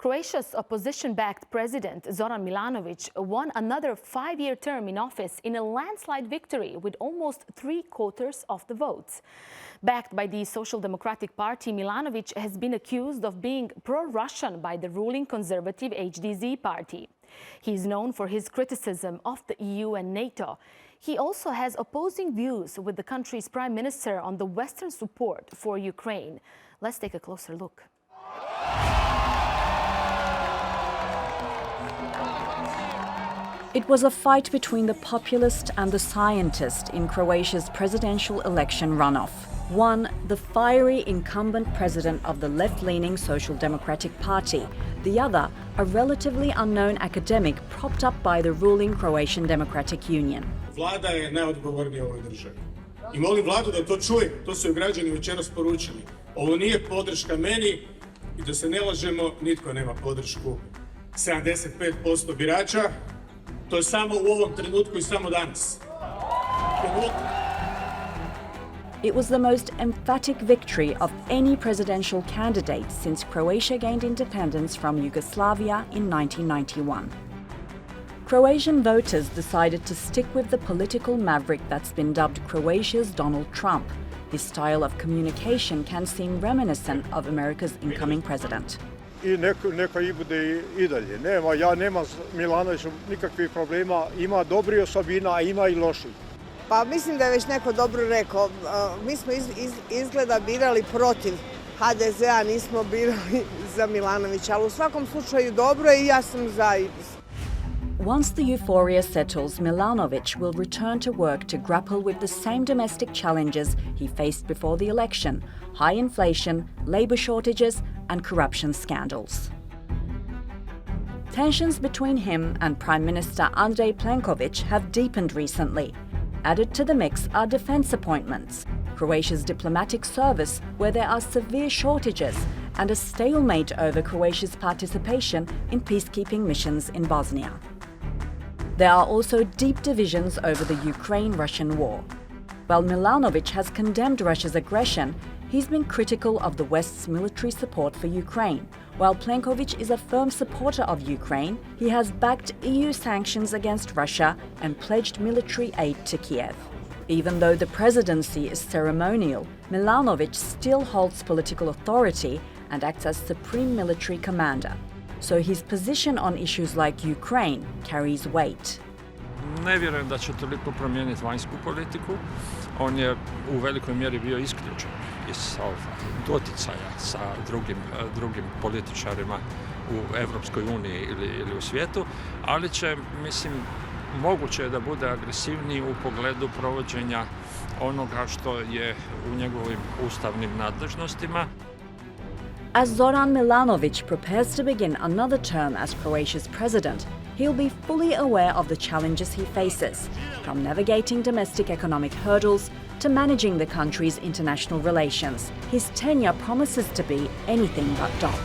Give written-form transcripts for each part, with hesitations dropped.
Croatia's opposition-backed president, Zoran Milanovic, won another 5-year term in office in a landslide victory with almost 3/4 of the votes. Backed by the Social Democratic Party, Milanovic has been accused of being pro-Russian by the ruling conservative HDZ party. He is known for his criticism of the EU and NATO. He also has opposing views with the country's prime minister on the Western support for Ukraine. Let's take a closer look. It was a fight between the populist and the scientist in Croatia's presidential election runoff. One, the fiery incumbent president of the left-leaning Social Democratic Party. The other, a relatively unknown academic propped up by the ruling Croatian Democratic Union. Vlada je najodgovornija u ovoj državi. I molim vladu da to čuje, to su joj građani večeras poručili. Ovo nije podrška meni i da se ne lažemo, nitko nema podršku 75% birača. To je samo u ovom trenutku i samo danas. It was the most emphatic victory of any presidential candidate since Croatia gained independence from Yugoslavia in 1991. Croatian voters decided to stick with the political maverick that's been dubbed Croatia's Donald Trump. His style of communication can seem reminiscent of America's incoming president. I neka i bude i dalje. Ja nemam s Milanovićem nikakvih problema, ima dobrih osobina, a ima i loših. Pa mislim da je već neko dobro rekao, mi smo izgleda birali protiv HDZ-a, nismo birali za Milanovića, ali u svakom slučaju dobro je i ja sam za. Once the euphoria settles, Milanovic will return to work to grapple with the same domestic challenges he faced before the election: high inflation, labour shortages and corruption scandals. Tensions between him and Prime Minister Andrej Plenković have deepened recently. Added to the mix are defence appointments, Croatia's diplomatic service where there are severe shortages, and a stalemate over Croatia's participation in peacekeeping missions in Bosnia. There are also deep divisions over the Ukraine-Russian war. While Milanovic has condemned Russia's aggression, he's been critical of the West's military support for Ukraine. While Plenković is a firm supporter of Ukraine, he has backed EU sanctions against Russia and pledged military aid to Kiev. Even though the presidency is ceremonial, Milanovic still holds political authority and acts as supreme military commander. So his position on issues like Ukraine carries weight. Ne vjerujem da će toliko promijeniti vanjsku politiku. On je u velikoj mjeri bio isključen iz doticaja sa drugim političarima u Europskoj uniji ili u svijetu, ali će, mislim, moguće je da bude agresivniji u pogledu provođenja onoga što je u njegovim ustavnim nadležnostima. As Zoran Milanovic prepares to begin another term as Croatia's president, he'll be fully aware of the challenges he faces, from navigating domestic economic hurdles to managing the country's international relations. His tenure promises to be anything but dull.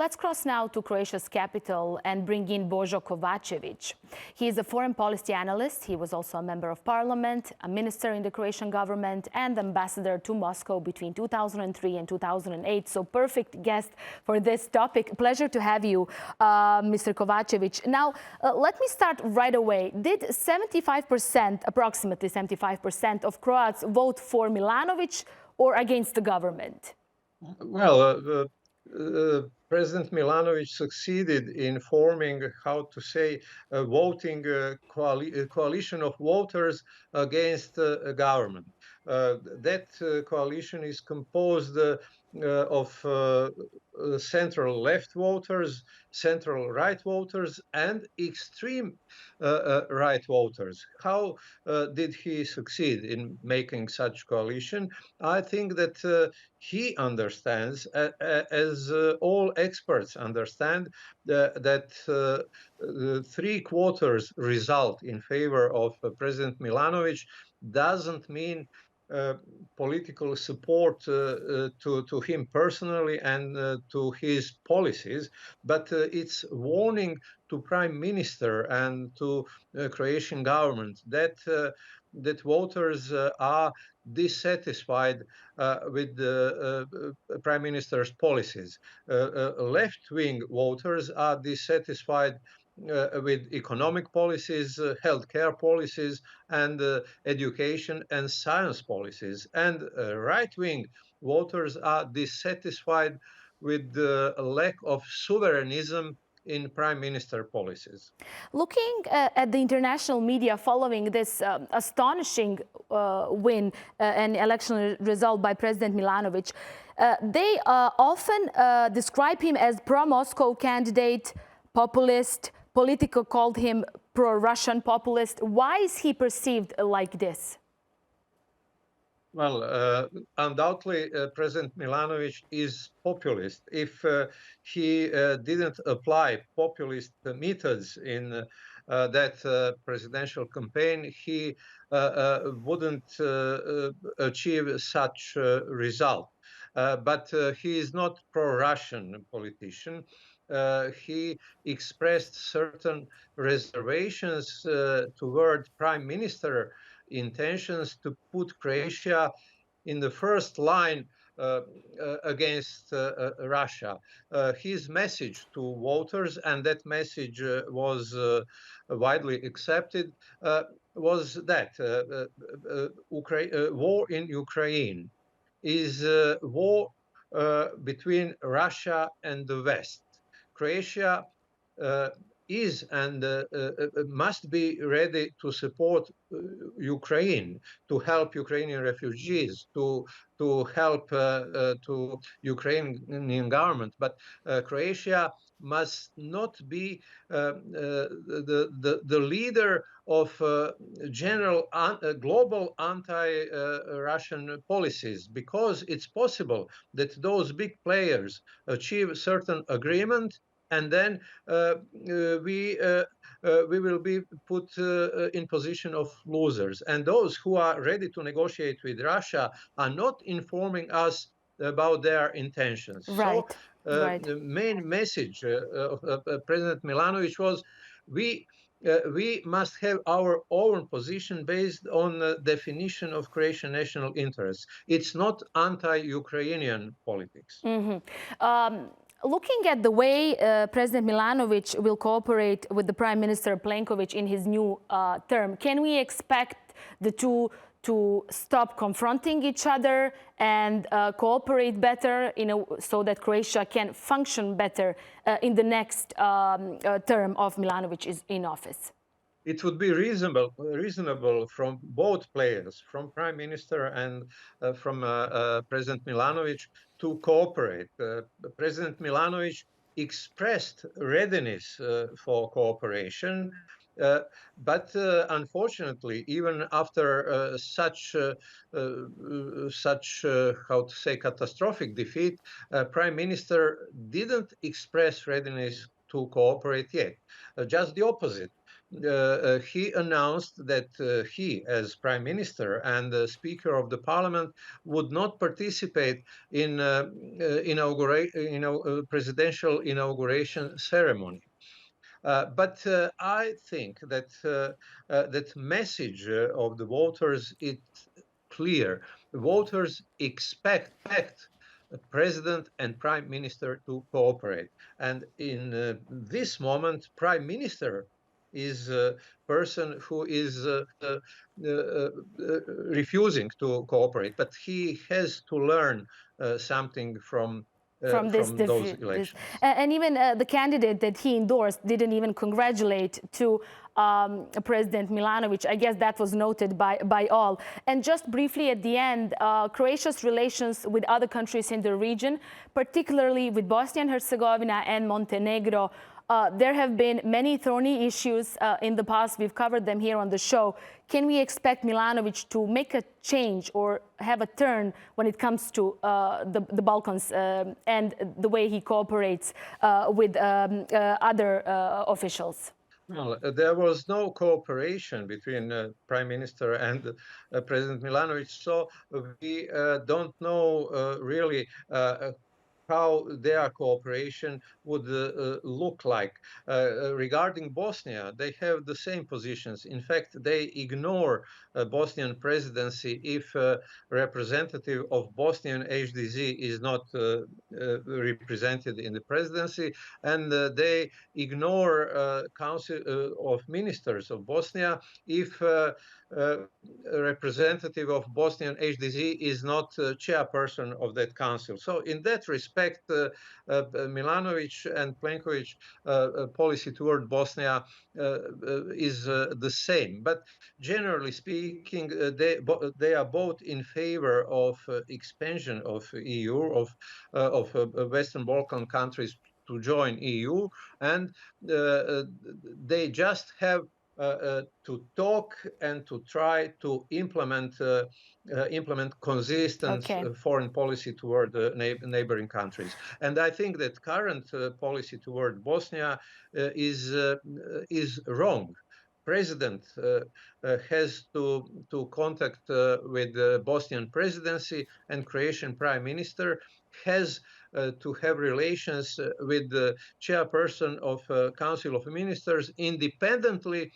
Let's cross now to Croatia's capital and bring in Božo Kovačević. He is a foreign policy analyst. He was also a member of parliament, a minister in the Croatian government, and ambassador to Moscow between 2003 and 2008. So perfect guest for this topic. Pleasure to have you, Mr. Kovačević. Now, let me start right away. Did 75%, approximately 75% of Croats vote for Milanovic or against the government? Well, President Milanovic succeeded in forming, voting coalition of voters against a government. That coalition is composed of central left voters, central right voters, and extreme right voters. How did he succeed in making such coalition? I think that he understands, as all experts understand, that 3/4 result in favor of President Milanovic doesn't mean political support to him personally and to his policies, but it's warning to Prime Minister and to Croatian government that that voters are dissatisfied with the Prime Minister's policies. Left-wing voters are dissatisfied with economic policies, healthcare policies, and education and science policies. And right-wing voters are dissatisfied with the lack of sovereignism in prime minister policies. Looking at the international media following this astonishing win and election result by President Milanovic, they often describe him as pro-Moscow candidate, populist. Politico called him pro-Russian populist. Why is he perceived like this? Well, undoubtedly, President Milanovic is populist. If he didn't apply populist methods in that presidential campaign, he wouldn't achieve such result. But he is not pro-Russian politician. He expressed certain reservations toward Prime Minister intentions to put Croatia in the first line against Russia. His message to voters, and that message was widely accepted, was that war in Ukraine is a war between Russia and the West. Croatia is and must be ready to support Ukraine, to help Ukrainian refugees, to help to Ukrainian government. But Croatia must not be the leader of general global anti-Russian policies, because it's possible that those big players achieve certain agreement, and then we will be put in position of losers. And those who are ready to negotiate with Russia are not informing us about their intentions. Right. So right. the main message of President Milanovic was, we must have our own position based on the definition of Croatian national interests. It's not anti-Ukrainian politics. Mm-hmm. Looking at the way President Milanovic will cooperate with the Prime Minister Plenković in his new term, can we expect the two to stop confronting each other and cooperate better, so that Croatia can function better in the next term of Milanovic in office? It would be reasonable from both players, from Prime Minister and from President Milanovic, to cooperate. President Milanovic expressed readiness for cooperation, but unfortunately, even after such how to say, catastrophic defeat, Prime Minister didn't express readiness to cooperate yet. Just the opposite. He announced that he, as Prime Minister and the Speaker of the Parliament, would not participate in presidential inauguration ceremony. But I think that that message of the voters is clear. Voters expect President and Prime Minister to cooperate. And in this moment, Prime Minister is a person who is refusing to cooperate, but he has to learn something from those elections. And even the candidate that he endorsed didn't even congratulate to President Milanovic. I guess that was noted by all. And just briefly at the end, Croatia's relations with other countries in the region, particularly with Bosnia and Herzegovina and Montenegro, there have been many thorny issues in the past. We've covered them here on the show. Can we expect Milanovic to make a change or have a turn when it comes to the Balkans and the way he cooperates with other officials? Well, there was no cooperation between Prime Minister and President Milanovic, so we don't know really how their cooperation would look like. Regarding Bosnia, they have the same positions. In fact, they ignore Bosnian presidency if representative of Bosnian HDZ is not represented in the presidency, and they ignore Council of Ministers of Bosnia if a representative of Bosnian HDZ is not chairperson of that council. So in that respect, Milanovic and Plenkovic policy toward Bosnia is the same. But generally speaking, they are both in favor of expansion of EU, of Western Balkan countries to join EU, and they just have to talk and to try to implement consistent foreign policy toward neighboring countries. And I think that current policy toward Bosnia is wrong. President has to contact with the Bosnian presidency, and Croatian prime minister has to have relations with the chairperson of Council of Ministers, independently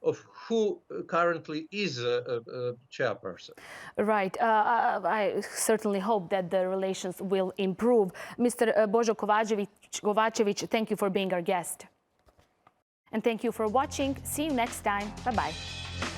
of who currently is a chairperson. Right. I certainly hope that the relations will improve. Mr. Božo Kovačević, thank you for being our guest. And thank you for watching. See you next time. Bye-bye.